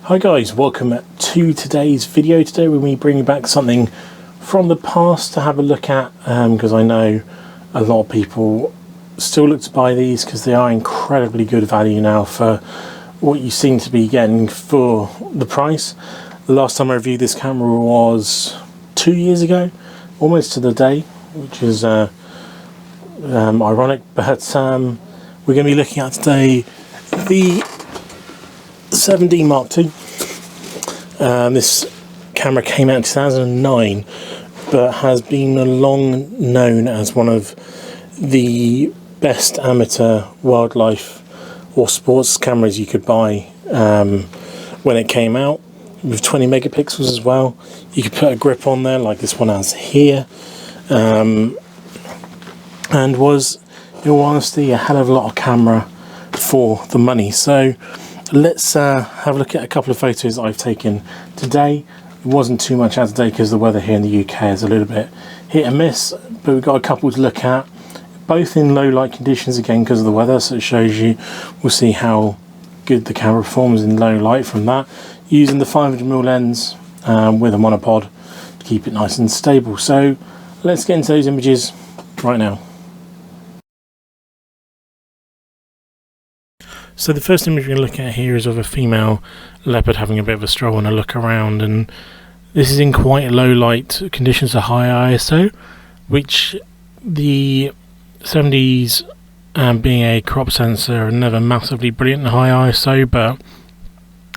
Hi guys, welcome to today's video. Today we're going to be bringing back something from the past to have a look at, because I know a lot of people still look to buy these because they are incredibly good value now for what you seem to be getting for the price. The last time I reviewed this camera was 2 years ago, almost to the day, which is ironic, but we're going to be looking at today the 7D Mark II. This camera came out in 2009, but has been long known as one of the best amateur wildlife or sports cameras you could buy when it came out, with 20 megapixels as well. You could put a grip on there like this one has here, and was, in all honesty, a hell of a lot of camera for the money. So let's have a look at a couple of photos I've taken today. It wasn't too much out today because the weather here in the UK is a little bit hit and miss, but we've got a couple to look at, both in low light conditions again because of the weather, so it shows you, we'll see how good the camera performs in low light from that, using the 500mm lens with a monopod to keep it nice and stable. So let's get into those images right now. So the first image we're going to look at here is of a female leopard having a bit of a stroll and a look around, and this is in quite low light conditions, a high ISO, which the 70s, being a crop sensor, are never massively brilliant in high ISO, but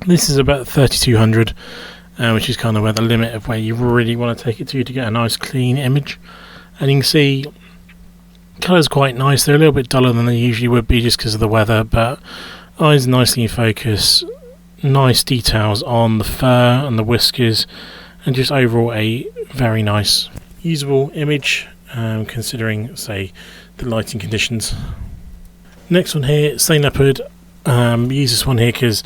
this is about 3200, which is kind of where the limit of where you really want to take it to get a nice clean image. And you can see colours quite nice. They're a little bit duller than they usually would be just because of the weather, but eyes nicely in focus, nice details on the fur and the whiskers, and just overall a very nice usable image, considering, say, the lighting conditions. Next one here, same leopard. Use this one here because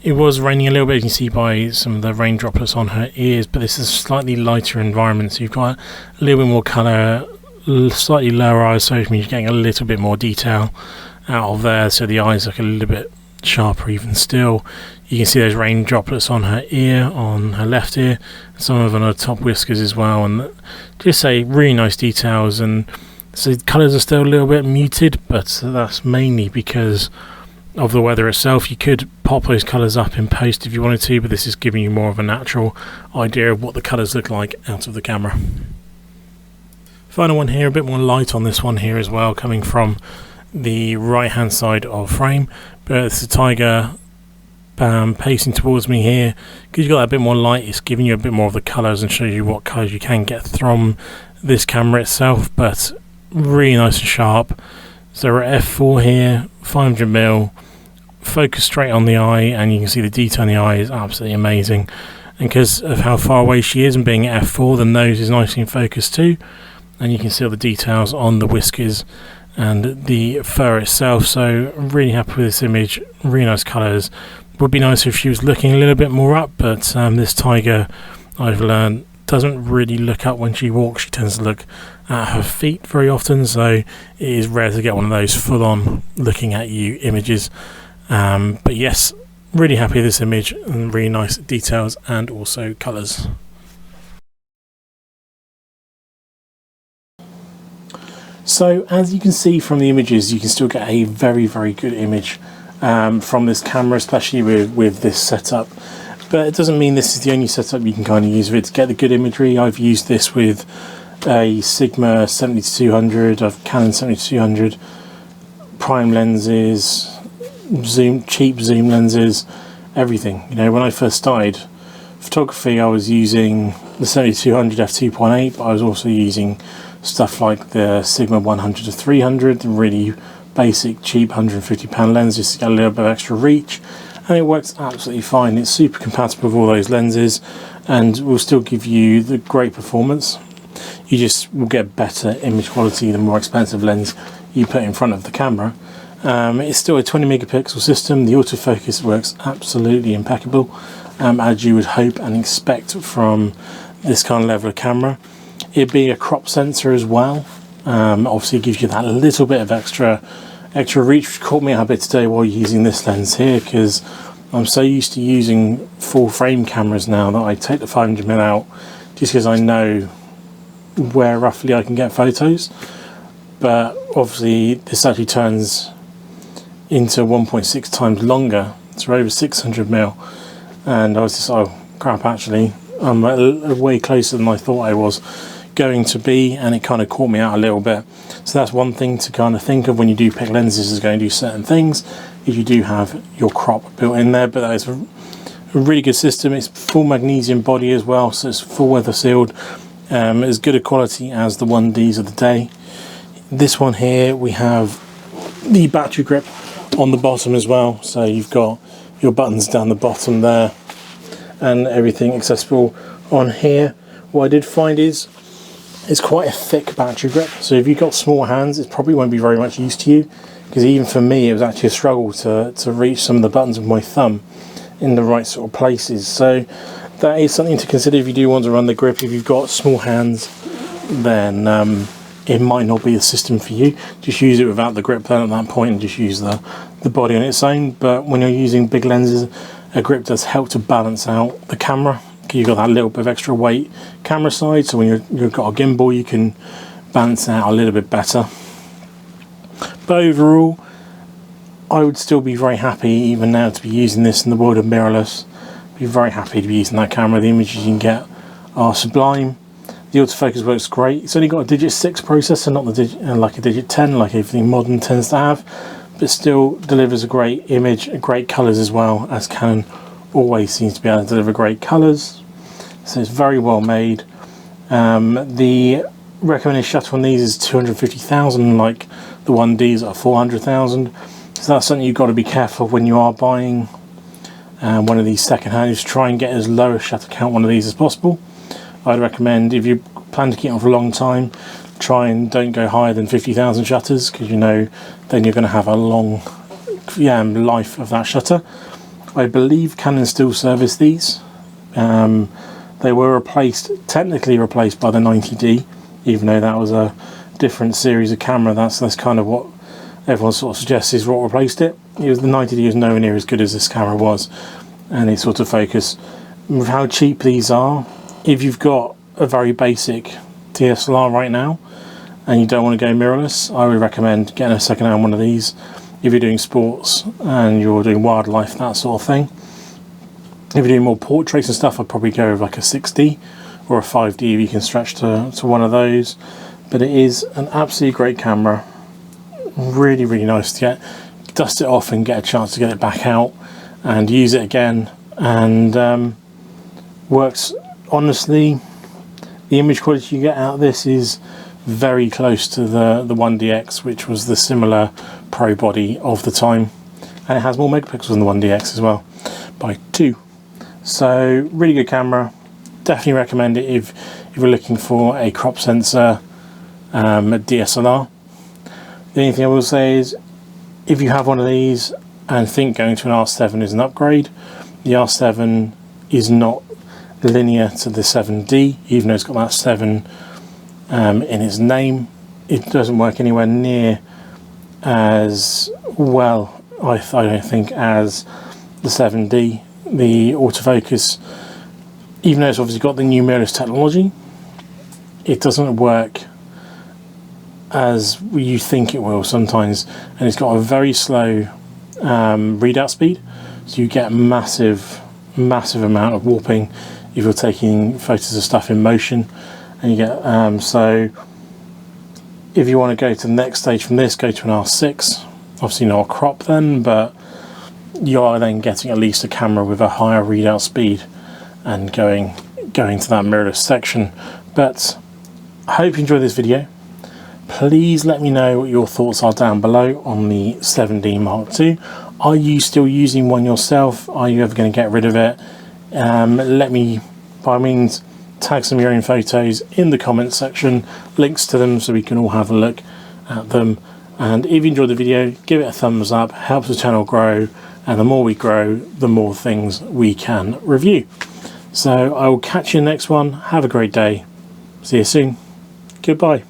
it was raining a little bit. You can see by some of the rain droplets on her ears, but this is a slightly lighter environment, so you've got a little bit more colour, slightly lower ISO, which means you're getting a little bit more detail out of there, so the eyes look a little bit sharper even still. You can see those rain droplets on her ear, on her left ear, some of them on her top whiskers as well, and just say really nice details. And so the colours are still a little bit muted, but that's mainly because of the weather itself. You could pop those colours up in post if you wanted to, but this is giving you more of a natural idea of what the colours look like out of the camera. Final one here, a bit more light on this one here as well, coming from the right hand side of frame, but it's a tiger pacing towards me here. Because you've got that bit more light, it's giving you a bit more of the colours and shows you what colours you can get from this camera itself, but really nice and sharp. So we're at f4 here, 500mm, focus straight on the eye, and you can see the detail in the eye is absolutely amazing. And because of how far away she is and being at f4, the nose is nicely in focus too, and you can see all the details on the whiskers and the fur itself. So I'm really happy with this image, really nice colours. Would be nice if she was looking a little bit more up, but this tiger, I've learned, doesn't really look up when she walks. She tends to look at her feet very often, so it is rare to get one of those full-on looking at you images. But yes, really happy with this image, and really nice details and also colours. So as you can see from the images, you can still get a very, very good image from this camera, especially with this setup. But it doesn't mean this is the only setup you can kind of use with it to get the good imagery. I've used this with a Sigma 70-200, I've Canon 70-200, prime lenses, cheap zoom lenses, everything. You know, when I first started photography, I was using the 70-200 f2.8, but I was also using stuff like the Sigma 100-300, the really basic cheap £150 lens, just to get a little bit of extra reach, and it works absolutely fine. It's super compatible with all those lenses and will still give you the great performance. You just will get better image quality the more expensive lens you put in front of the camera. It's still a 20 megapixel system. The autofocus works absolutely impeccable, as you would hope and expect from this kind of level of camera. It being a crop sensor as well, obviously gives you that little bit of extra reach, which caught me out a bit today while using this lens here, because I'm so used to using full frame cameras now that I take the 500mm out just because I know where roughly I can get photos. But obviously this actually turns into 1.6 times longer, so over 600mm, and I was just, oh crap, actually I'm way closer than I thought I was going to be, and it kind of caught me out a little bit. So that's one thing to kind of think of when you do pick lenses, is going to do certain things, if you do have your crop built in there. But that is a really good system. It's full magnesium body as well, so it's full weather sealed, as good a quality as the 1Ds of the day. This one here, we have the battery grip on the bottom as well, so you've got your buttons down the bottom there and everything accessible on here. What I did find is it's quite a thick battery grip, so if you've got small hands it probably won't be very much use to you, because even for me it was actually a struggle to reach some of the buttons with my thumb in the right sort of places. So that is something to consider if you do want to run the grip. If you've got small hands, then it might not be a system for you. Just use it without the grip then at that point, and just use the body on its own. But when you're using big lenses, a grip does help to balance out the camera. You've got that little bit of extra weight camera side, so when you've got a gimbal you can balance it out a little bit better. But overall I would still be very happy even now to be using this in the world of mirrorless. Be very happy to be using that camera. The images you can get are sublime. The autofocus works great. It's only got a digit 6 processor, not the like a digit 10 like everything modern tends to have, but still delivers a great image, great colours as well, as Canon always seems to be able to deliver great colours. So it's very well made. The recommended shutter on these is 250,000, like the 1Ds are 400,000. So that's something you've got to be careful when you are buying one of these second hand, is try and get as low a shutter count one of these as possible. I'd recommend, if you plan to keep on for a long time, try and don't go higher than 50,000 shutters, because you know then you're going to have a long life of that shutter. I believe Canon still service these. They were technically replaced by the 90D, even though that was a different series of camera. That's kind of what everyone sort of suggests is what replaced it. The 90D was nowhere near as good as this camera was, and its autofocus. With how cheap these are, if you've got a very basic DSLR right now and you don't want to go mirrorless, I would recommend getting a second hand one of these if you're doing sports and you're doing wildlife, that sort of thing. If you're doing more portraits and stuff, I'd probably go with like a 6D or a 5D if you can stretch to one of those. But it is an absolutely great camera. Really, really nice to dust it off and get a chance to get it back out and use it again. And works, honestly, the image quality you get out of this is very close to the 1DX, which was the similar pro body of the time. And it has more megapixels than the 1DX as well, by 2. So really good camera. Definitely recommend it if you're looking for a crop sensor, a DSLR. The only thing I will say is, if you have one of these and think going to an R7 is an upgrade, the R7 is not linear to the 7D, even though it's got that 7 in its name. It doesn't work anywhere near as well, I don't think, as the 7D. The autofocus, even though it's obviously got the new mirrorless technology, it doesn't work as you think it will sometimes, and it's got a very slow readout speed, so you get massive amount of warping if you're taking photos of stuff in motion. And you get so if you want to go to the next stage from this, go to an R6, obviously not a crop then, but you are then getting at least a camera with a higher readout speed and going to that mirrorless section. But I hope you enjoyed this video. Please let me know what your thoughts are down below on the 7D Mark II. Are you still using one yourself? Are you ever going to get rid of it? Let me, by all means, tag some of your own photos in the comments section, links to them so we can all have a look at them. And if you enjoyed the video, give it a thumbs up, helps the channel grow, and the more we grow, the more things we can review. So I will catch you in the next one. Have a great day. See you soon. Goodbye.